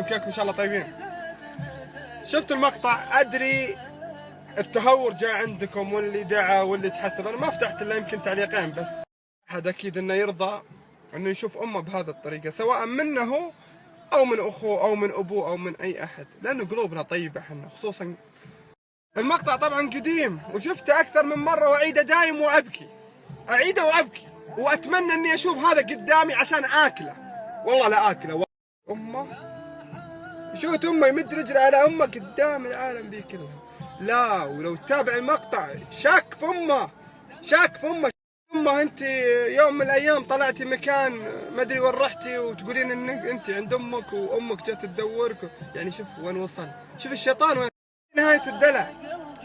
كيفكم ان شاء الله طيبين؟ شفت المقطع، ادري التهور جاء عندكم واللي دعا واللي تحسب. انا ما فتحت الا يمكن تعليقين بس. احد اكيد انه يرضى انه يشوف امه بهذه الطريقه، سواء منه هو او من اخوه او من ابوه او من اي احد، لانه قلوبنا طيبه احنا. خصوصا المقطع طبعا قديم وشفته اكثر من مره واعيده دايم وابكي، اعيده وابكي، واتمنى اني اشوف هذا قدامي عشان اكله. والله لا اكله. امه، شفت امه يمد رجله على امه قدام العالم ذي كلها. لا، ولو تتابع المقطع شاك في امه، شاك في امه. امه انت يوم من الايام طلعتي مكان ما ادري وين رحتي وتقولين انك انت عند امك وامك جت تدورك. يعني شوف وين وصل، شوف الشيطان وين. نهايه الدلع،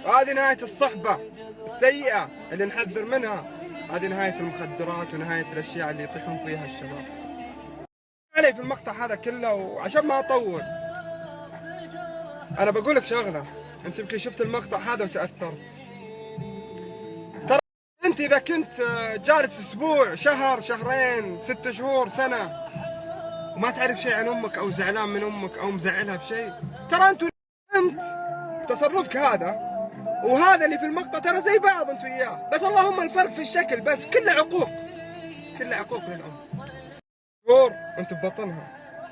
وهذه نهايه الصحبه السيئه اللي نحذر منها. هذه نهايه المخدرات ونهايه الاشياء اللي يطيحون فيها الشباب. علي في المقطع هذا كله، وعشان ما اطول انا بقول لك شغله. انت يمكن شفت المقطع هذا وتاثرت. ترى انت اذا كنت جالس اسبوع، شهر، شهرين، 6 شهور، سنه، وما تعرف شيء عن امك او زعلان من امك او مزعلها في شيء، ترى انت تصرفك هذا وهذا اللي في المقطع ترى زي بعض انت وياه، بس اللهم الفرق في الشكل بس. كله عقوق، كله عقوق للام. كور انت ببطنها،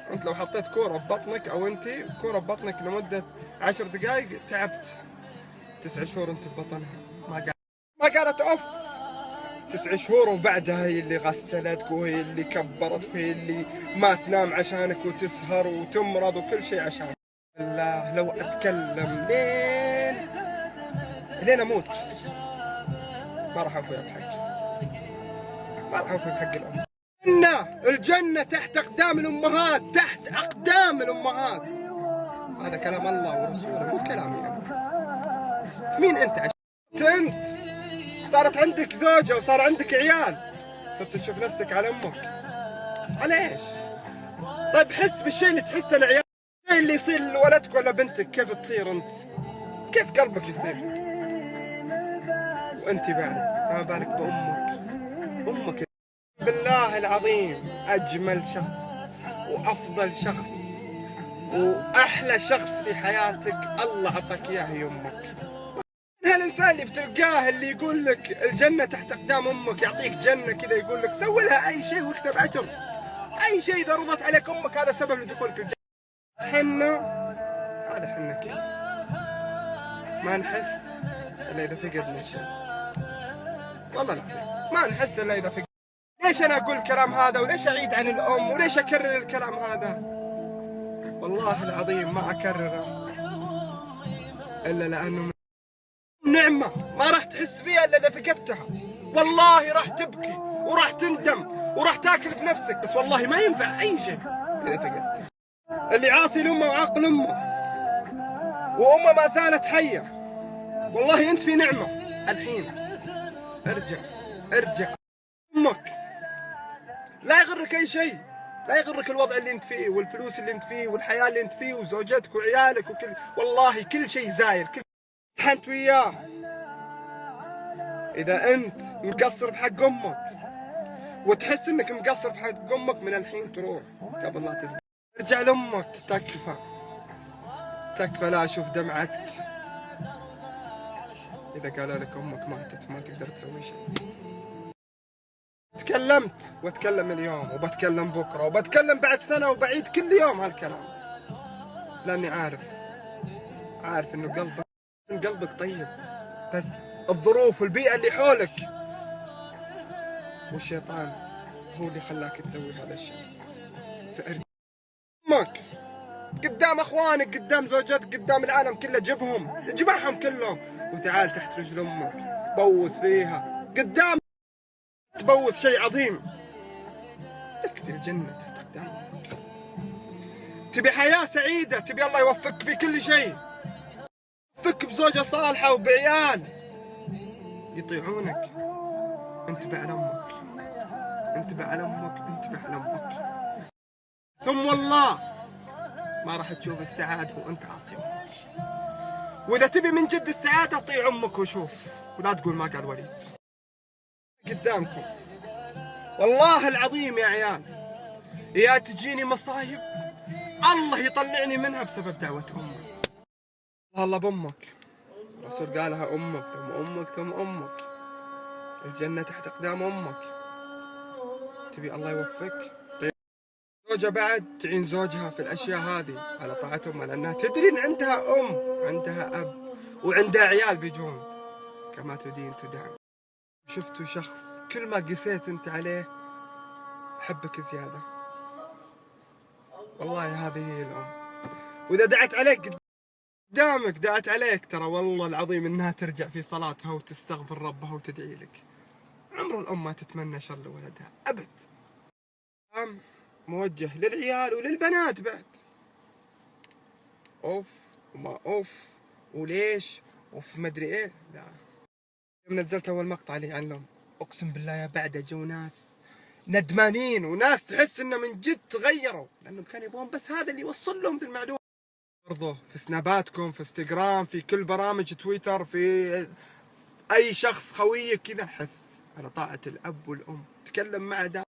انت لو حطيت كوره ببطنك او انت كوره ببطنك لمده 10 دقائق تعبت. 9 شهور انت ببطنها ما قالت اوف. 9 شهور وبعدها هي اللي غسلتك وهي اللي كبرتك وهي اللي ما تنام عشانك وتسهر وتمرض وكل شيء عشانك. الله لو اتكلم لين اموت ما راح اوفي بحق، ما راح اوفي بحق الام. الجنة تحت أقدام الأمهات، تحت أقدام الأمهات. هذا كلام الله ورسوله مو كلامي أنا. مين أنت؟ أنت صارت عندك زوجة وصار عندك عيال، صرت تشوف نفسك على أمك. على إيش؟ طيب حس بالشيء اللي تحسه العيال، الشيء اللي يصير لولدك ولا بنتك. كيف تصير أنت؟ كيف قلبك يصير؟ وأنت بعد فما بالك بأمك. أمك بالله العظيم أجمل شخص وأفضل شخص وأحلى شخص في حياتك الله عطاك إياه هي أمك. هالإنسان اللي بتلقاه اللي يقول لك الجنة تحت أقدام أمك، يعطيك جنة كذا، يقول لك سوي لها أي شيء واكسب أجر. أي شيء إذا رضت عليك أمك هذا سبب لدخولك الجنة. حنا هذا حنا كذا ما نحس إلا إذا فقدنا شيء. والله العظيم ما نحس إلا إذا فقدنا. ليش أنا أقول الكلام هذا وليش أعيد عن الأم وليش أكرر الكلام هذا؟ والله العظيم ما أكرره إلا لأنه نعمة ما راح تحس فيها إلا إذا فقدتها. والله راح تبكي وراح تندم وراح تاكل في نفسك، بس والله ما ينفع أي شيء إذا فقدت. اللي عاصي لأمه وعاقل أمه وأمه ما زالت حية، والله أنت في نعمة الحين. ارجع أمك. لا يغرك أي شيء، لا يغرك الوضع اللي انت فيه والفلوس اللي انت فيه والحياة اللي انت فيه وزوجتك وعيالك وكل. والله كل شيء زايل، كل شيء انت وياه. اذا انت مقصر بحق امك وتحس انك مقصر بحق امك، من الحين تروح قبل لا تذبح. ارجع لامك. تكفى لا اشوف دمعتك. اذا قالوا لك امك ماتت ما تقدر تسوي شيء. تكلمت واتكلم اليوم وبتكلم بكره وبتكلم بعد سنه وبعيد كل يوم هالكلام، لاني عارف انه قلبك طيب، بس الظروف والبيئه اللي حولك والشيطان هو اللي خلاك تسوي هذا الشيء. فارجع امك قدام اخوانك، قدام زوجتك، قدام العالم كله. اجمعهم كلهم وتعال تحت رجل امك، بوس فيها قدام. تبوس شيء عظيم. تكفي الجنة تحت قدامك. تبي حياة سعيدة، تبي الله يوفقك في كل شيء، يوفقك بزوجة صالحة وبعيال يطيعونك. انتبه على امك، انتبه على امك، انتبه على امك. ثم والله ما راح تشوف السعادة وانت عاصي امك. واذا تبي من جد السعادة طيع امك وشوف، ولا تقول ما قال وليد. قدامكم والله العظيم يا عيال، يا تجيني مصايب الله يطلعني منها بسبب دعوة أمي. الله بأمك، الرسول قالها أمك ثم أمك ثم أمك، الجنة تحت أقدام أمك. تبي الله يوفقك. طيب زوجة بعد تعين زوجها في الأشياء هذه على طاعة أمها، لأنها تدري إن عندها أم، عندها أب، وعندها عيال بيجون. كما تدين تدان. شفتوا شخص كل ما قسيت أنت عليه حبك زيادة. والله هذه هي الأم. وإذا دعت عليك قدامك، دعت عليك، ترى والله العظيم إنها ترجع في صلاتها وتستغفر ربها وتدعي لك. عمر الأم ما تتمنى شر لولدها أبد. موجه للعيال وللبنات بعد. أوف وما أوف وليش أوف مدري إيه. لا، يوم نزلت أول مقطع لي عن الأم أقسم بالله يا بعده جو ناس ندمانين، وناس تحس إنه من جد تغيروا لأنهم كانوا يبغون بس هذا اللي يوصل لهم بالمعلومة. برضو في سناباتكم، في انستغرام، في كل برامج تويتر، في أي شخص خويك كذا، حث على طاعة الأب والأم. تكلم مع دام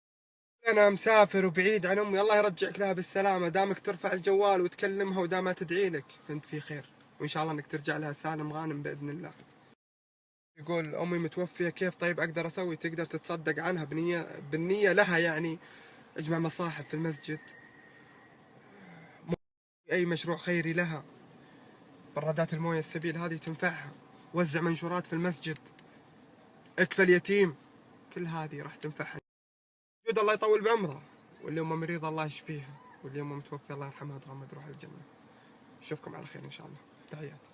أنا مسافر وبعيد عن أمي، الله يرجعك لها بالسلامة. دامك ترفع الجوال وتكلمها ودامها تدعي لك فأنت في خير، وإن شاء الله إنك ترجع لها سالم غانم بإذن الله. يقول أمي متوفية كيف طيب أقدر أسوي؟ تقدر تتصدق عنها بالنية لها، يعني اجمع مصاحف في المسجد، أي مشروع خيري لها، برادات الموية السبيل هذه تنفعها، وزع منشورات في المسجد، اكفل يتيم، كل هذه راح تنفعها. جود الله يطول بعمرها، واللي أمه مريضة الله يشفيها، واللي أمه متوفية الله يرحمها وتغمد روح الجنة. أشوفكم على خير إن شاء الله. تحياتي.